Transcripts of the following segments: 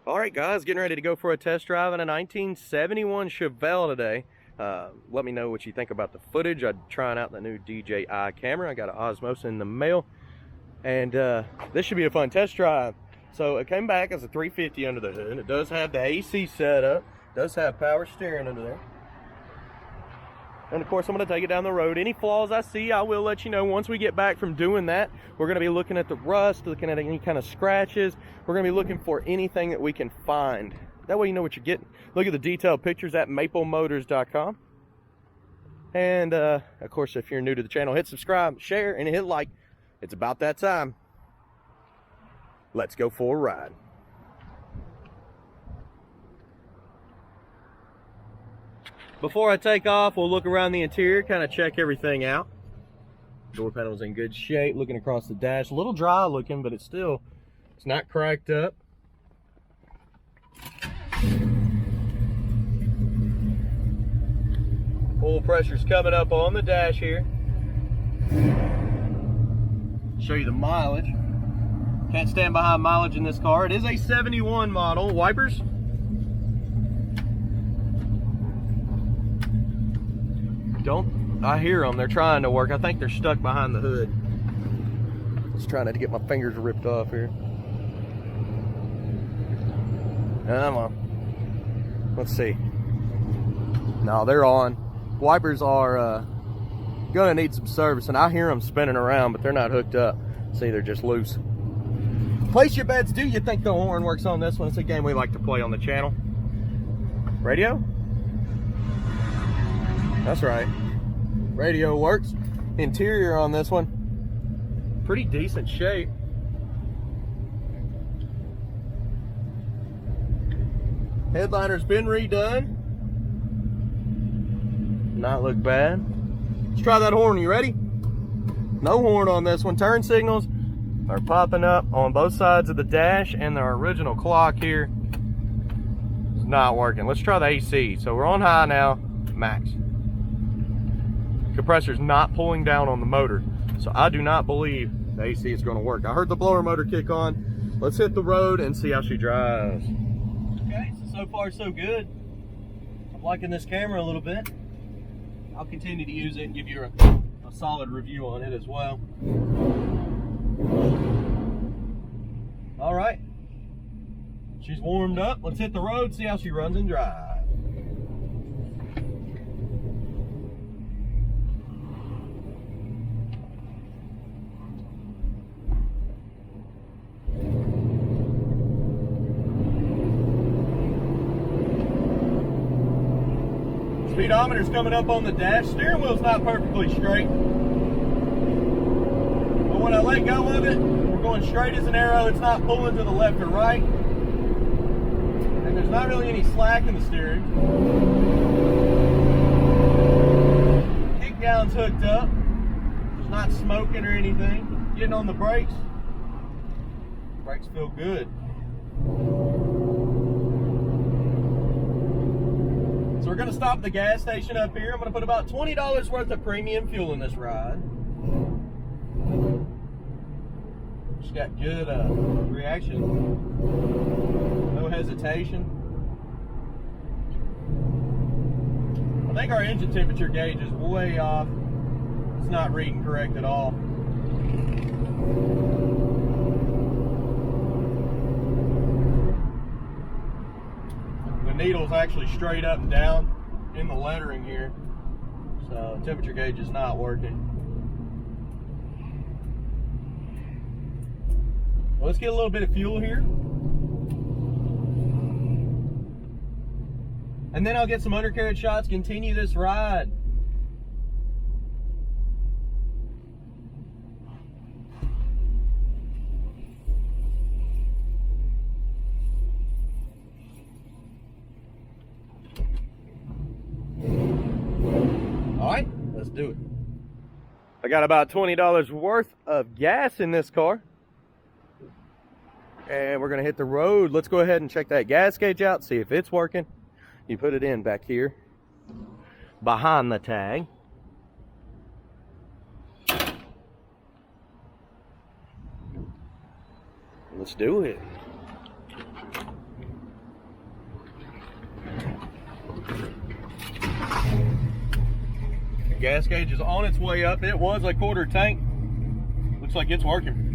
Alright guys, getting ready to go for a test drive in a 1971 Chevelle today. Let me know what you think about the footage. I'm trying out the new DJI camera. I got an Osmos in the mail. And this should be a fun test drive. So it came back as a 350 under the hood. It does have the AC setup. It does have power steering under there. And of course, I'm going to take it down the road. Any flaws I see, I will let you know. Once we get back from doing that, we're going to be looking at the rust, looking at any kind of scratches. We're going to be looking for anything that we can find. That way you know what you're getting. Look at the detailed pictures at maplemotors.com. And, of course, if you're new to the channel, hit subscribe, share, and hit like. It's about that time. Let's go for a ride. Before I take off, we'll look around the interior, kind of check everything out. Door panel's in good shape. Looking across the dash, a little dry looking, but it's not cracked up. Oil pressure's coming up on the dash here. Show you the mileage. Can't stand behind mileage in this car. It is a 71 model. Wipers. I hear them. They're trying to work. I think they're stuck behind the hood. Just trying not to get my fingers ripped off here. Come on. Let's see. No, they're on. Wipers are gonna need some service, and I hear them spinning around, but they're not hooked up. See, they're just loose. Place your bets. Do you think the horn works on this one? It's a game we like to play on the channel. Radio? That's right. Radio works. Interior on this one, pretty decent shape. Headliner's been redone. Not look bad. Let's try that horn. You ready? No horn on this one. Turn signals are popping up on both sides of the dash, and the original clock here is not working. Let's try the AC. So we're on high now, max. Compressor's not pulling down on the motor, so I do not believe the AC is going to work. I heard the blower motor kick on. Let's hit the road and see how she drives. Okay, so far so good. I'm liking this camera a little bit. I'll continue to use it and give you a solid review on it as well. All right, she's warmed up. Let's hit the road, see how she runs and drives. Speedometer's coming up on the dash. Steering wheel's not perfectly straight, but when I let go of it, we're going straight as an arrow. It's not pulling to the left or right, and there's not really any slack in the steering. Kick down's hooked up. There's not smoking or anything. Getting on the brakes. Brakes feel good. So we're going to stop at the gas station up here. I'm going to put about $20 worth of premium fuel in this ride. She's got good reaction. No hesitation. I think our engine temperature gauge is way off. It's not reading correct at all. Needle's actually straight up and down in the lettering here, so temperature gauge is not working. Well, let's get a little bit of fuel here, and then I'll get some undercarriage shots, continue this ride. Alright, let's do it. I got about $20 worth of gas in this car. And we're going to hit the road. Let's go ahead and check that gas gauge out, see if it's working. You put it in back here, behind the tag. Let's do it. Gas gauge is on its way up. It was a quarter tank. Looks like it's working.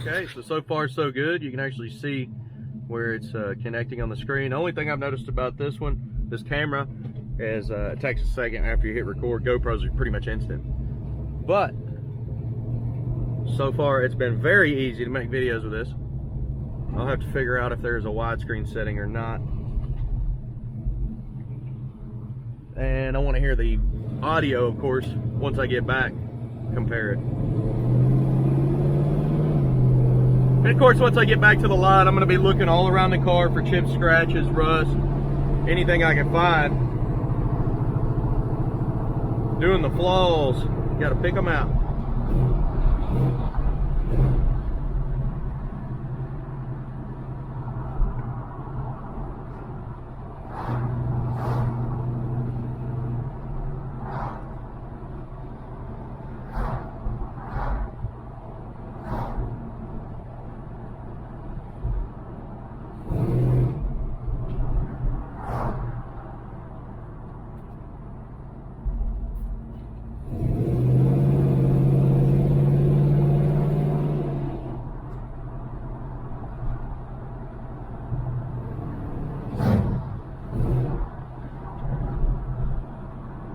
Okay, so far so good. You can actually see where it's connecting on the screen. The only thing I've noticed about this one, this camera, is it takes a second after you hit record. GoPros are pretty much instant. But so far it's been very easy to make videos with this. I'll have to figure out if there's a widescreen setting or not. And I want to hear the audio, of course, once I get back, compare it. And of course, once I get back to the lot, I'm going to be looking all around the car for chips, scratches, rust, anything I can find. Doing the flaws, got to pick them out.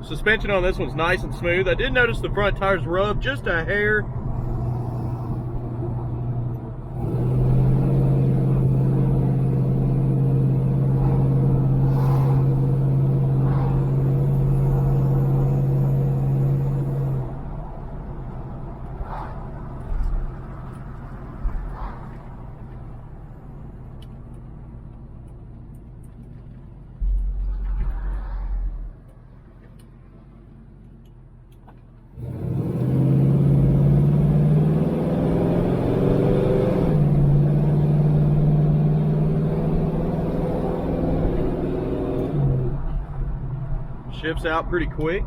Suspension on this one's nice and smooth. I did notice the front tires rub just a hair. Ships out pretty quick.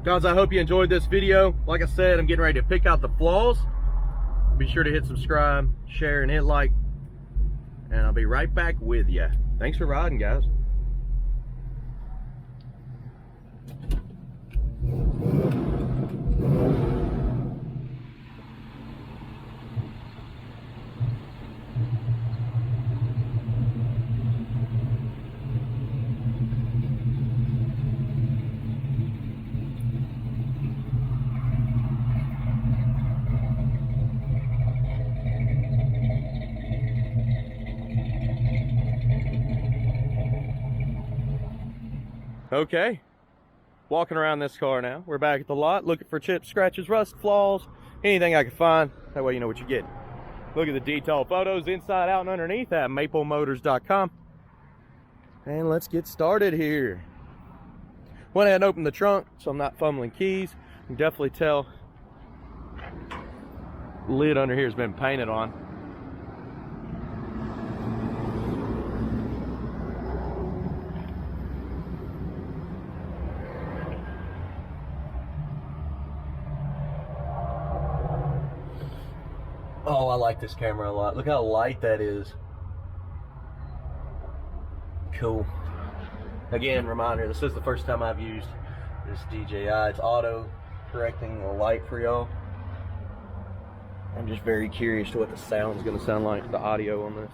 Guys, I hope you enjoyed this video. Like I said, I'm getting ready to pick out the flaws. Be sure to hit subscribe, share, and hit like. and I'll be right back with you. Thanks for riding, guys. Okay, walking around this car now. We're back at the lot looking for chips, scratches, rust, flaws, anything I can find. That way you know what you're getting. Look at the detailed photos inside, out, and underneath at maplemotors.com. And let's get started here. Went ahead and opened the trunk so I'm not fumbling keys. You can definitely tell the lid under here has been painted on. Oh, I like this camera a lot. Look how light that is. Cool. Again, reminder, this is the first time I've used this DJI. It's auto correcting the light for y'all. I'm just very curious to what the sound's gonna sound like, the audio on this.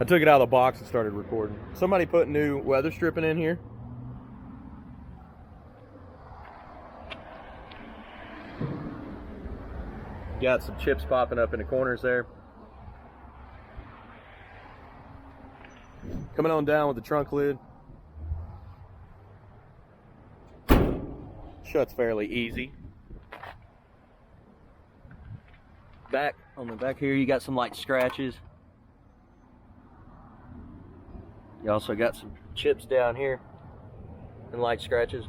I took it out of the box and started recording. Somebody put new weather stripping in here. Got some chips popping up in the corners there. Coming on down with the trunk lid. Shuts fairly easy. Back, on the back here, you got some light scratches. You also got some chips down here and light scratches.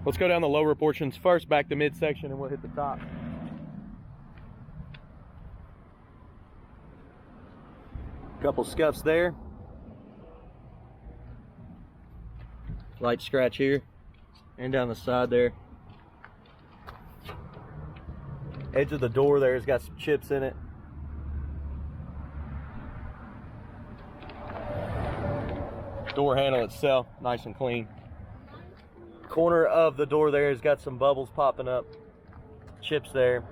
Let's go down the lower portions first, back to midsection, and we'll hit the top. Couple scuffs there. Light scratch here and down the side there. Edge of the door there has got some chips in it. Door handle itself, nice and clean. Corner of the door there has got some bubbles popping up, chips there.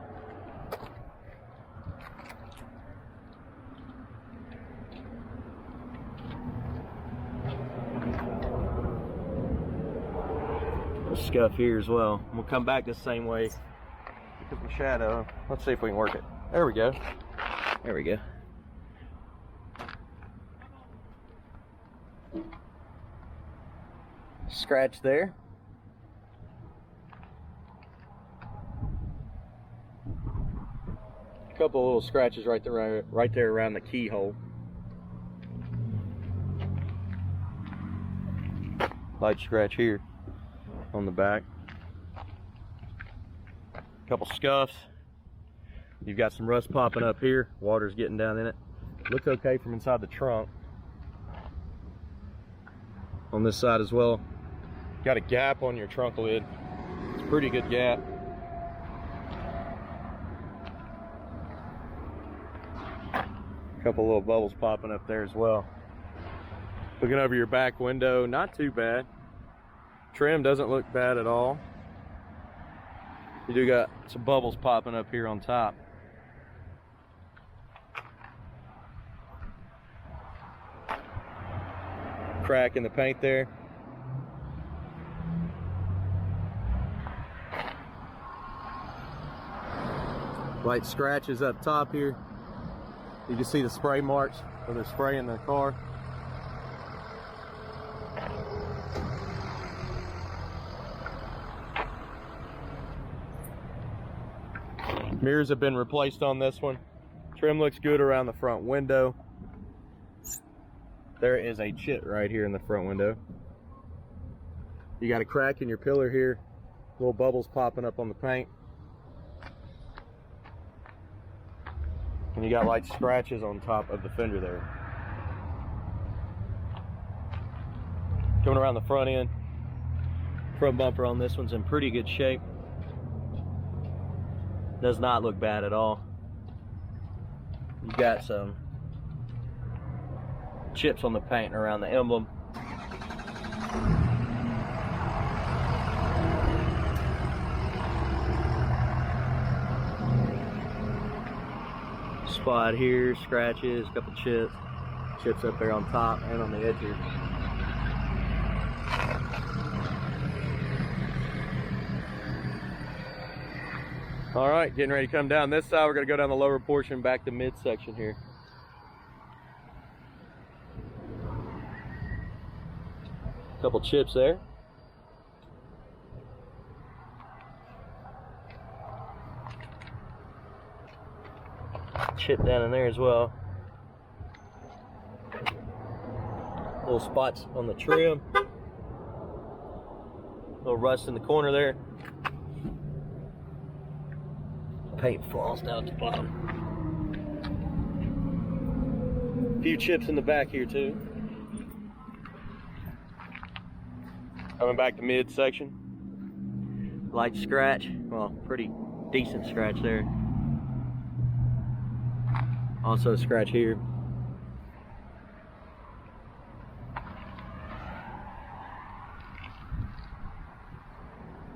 A scuff here as well. We'll come back the same way. Pick up the shadow. Let's see if we can work it. There we go. There we go. Scratch there. Couple little scratches right there around the keyhole. Light scratch here on the back. Couple scuffs. You've got some rust popping up here. Water's getting down in it. Looks okay from inside the trunk. On this side as well. Got a gap on your trunk lid. It's a pretty good gap. Couple little bubbles popping up there as well. Looking over your back window, not too bad. Trim doesn't look bad at all. You do got some bubbles popping up here on top. Crack in the paint there. Light scratches up top here. You can see the spray marks where they're spraying the car. Mirrors have been replaced on this one. Trim looks good around the front window. There is a chit right here in the front window. You got a crack in your pillar here. Little bubbles popping up on the paint. And you got light scratches on top of the fender there. Coming around the front end. Front bumper on this one's in pretty good shape. Does not look bad at all. You got some chips on the paint around the emblem. Spot here, scratches, a couple chips up there on top and on the edge here. All right, getting ready to come down this side. We're going to go down the lower portion back to midsection here. Couple chips there. Chip down in there as well. Little spots on the trim. Little rust in the corner there. Paint falls down at the bottom. A few chips in the back here too. Coming back to midsection. Light scratch, well, pretty decent scratch there. Also a scratch here.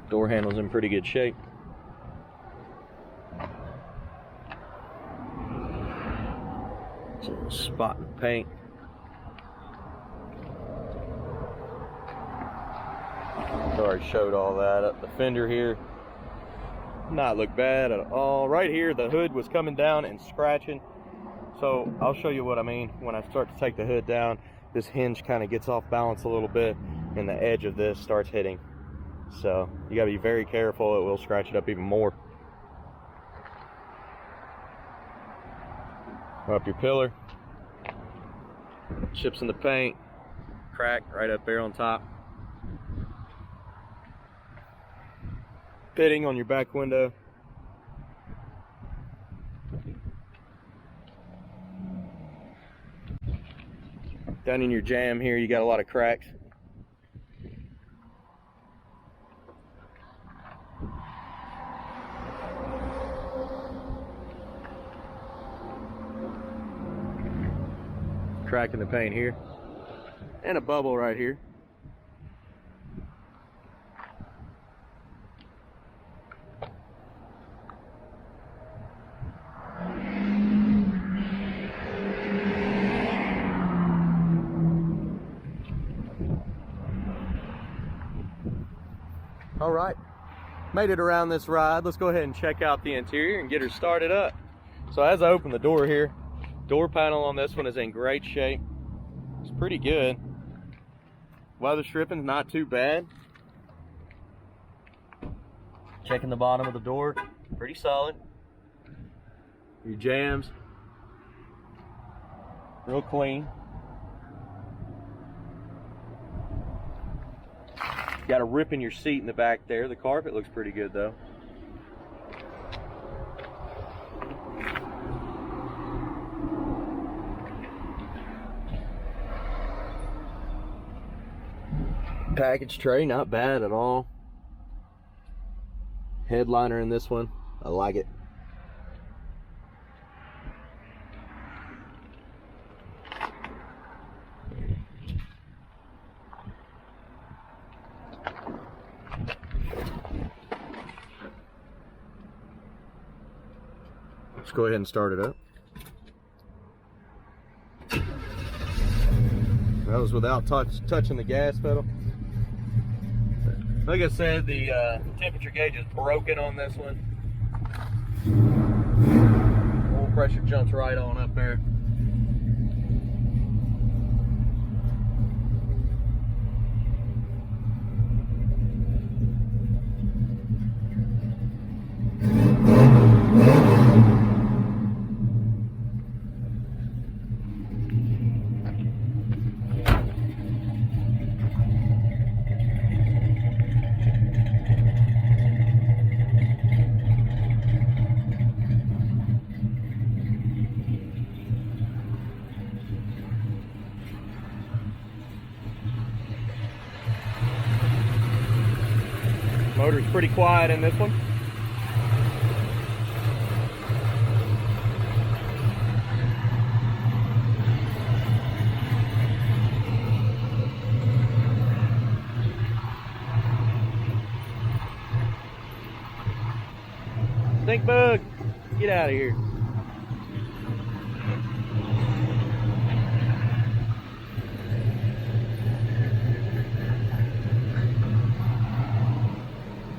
Door handle's in pretty good shape. It's a little spot in the paint. Already showed all that up. The fender here, not look bad at all. Right here, the hood was coming down and scratching. So I'll show you what I mean. When I start to take the hood down, this hinge kind of gets off balance a little bit and the edge of this starts hitting. So you gotta be very careful, it will scratch it up even more. Up your pillar. Chips in the paint. Crack right up there on top. Pitting on your back window. Down in your jamb here, you got a lot of cracks. Crack in the paint here. And a bubble right here. All right, made it around this ride. Let's go ahead and check out the interior and get her started up. So as I open the door here, door panel on this one is in great shape. It's pretty good. Weather stripping's not too bad. Checking the bottom of the door, pretty solid. Your jams, real clean. Got a rip in your seat in the back there. The carpet looks pretty good though. Package tray, not bad at all. Headliner in this one, I like it. Let's go ahead and start it up. That was without touching the gas pedal. Like I said, the temperature gauge is broken on this one. Oil pressure jumps right on up there. Motor's pretty quiet in this one. Stink bug, get out of here.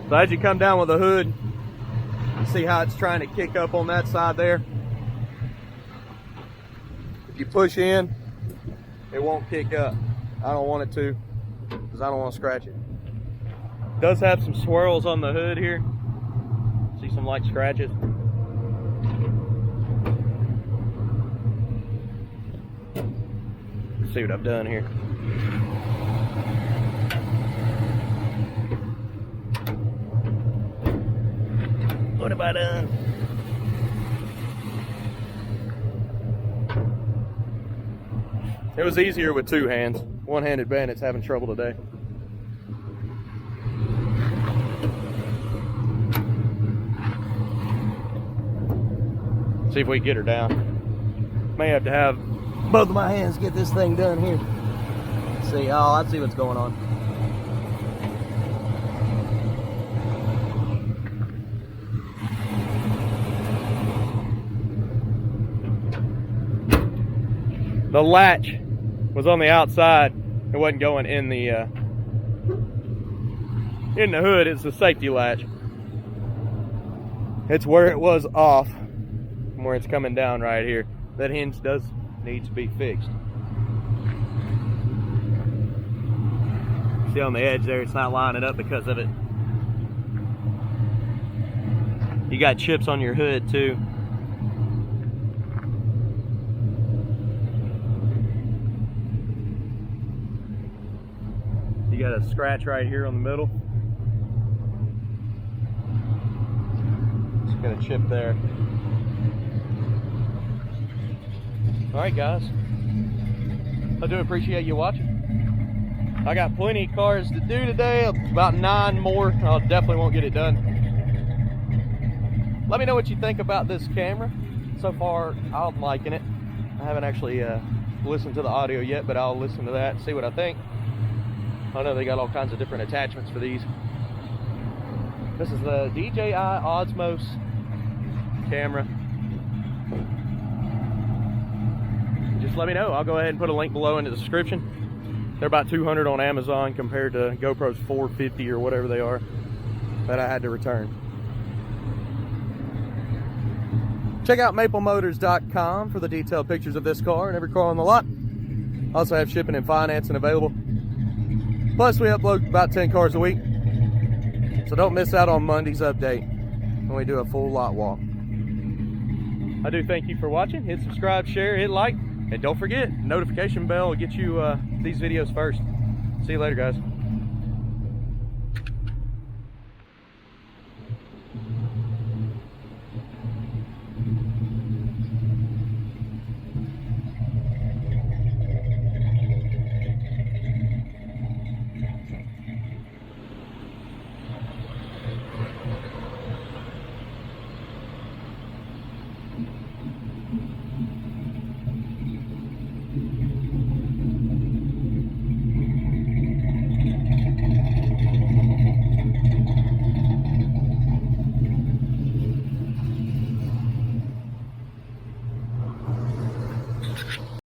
So as you come down with the hood, you see how it's trying to kick up on that side there? If you push in, it won't kick up. I don't want it to, because I don't want to scratch it. It does have some swirls on the hood here. See some light scratches. Let's see what I've done here. What have I done? It was easier with two hands. One-handed bandit's having trouble today. See if we can get her down. May have to have both of my hands get this thing done here. Let's see, oh, I see what's going on. The latch was on the outside. It wasn't going in the hood. It's the safety latch. It's where it was off, where it's coming down right here. That hinge does need to be fixed. See on the edge there, it's not lining up because of it. You got chips on your hood too. You got a scratch right here on the middle. Just got a chip there. Alright guys, I do appreciate you watching. I got plenty of cars to do today, about 9 more. I definitely won't get it done. Let me know what you think about this camera. So far, I'm liking it. I haven't actually listened to the audio yet, but I'll listen to that and see what I think. I know they got all kinds of different attachments for these. This is the DJI Osmos camera. Just let me know. I'll go ahead and put a link below in the description. They're about $200 on Amazon compared to GoPro's $450 or whatever they are that I had to return. Check out maplemotors.com for the detailed pictures of this car and every car on the lot. Also have shipping and financing available. Plus we upload about 10 cars a week. So don't miss out on Monday's update when we do a full lot walk. I do thank you for watching. Hit subscribe, share, hit like. And don't forget, notification bell will get you these videos first. See you later, guys.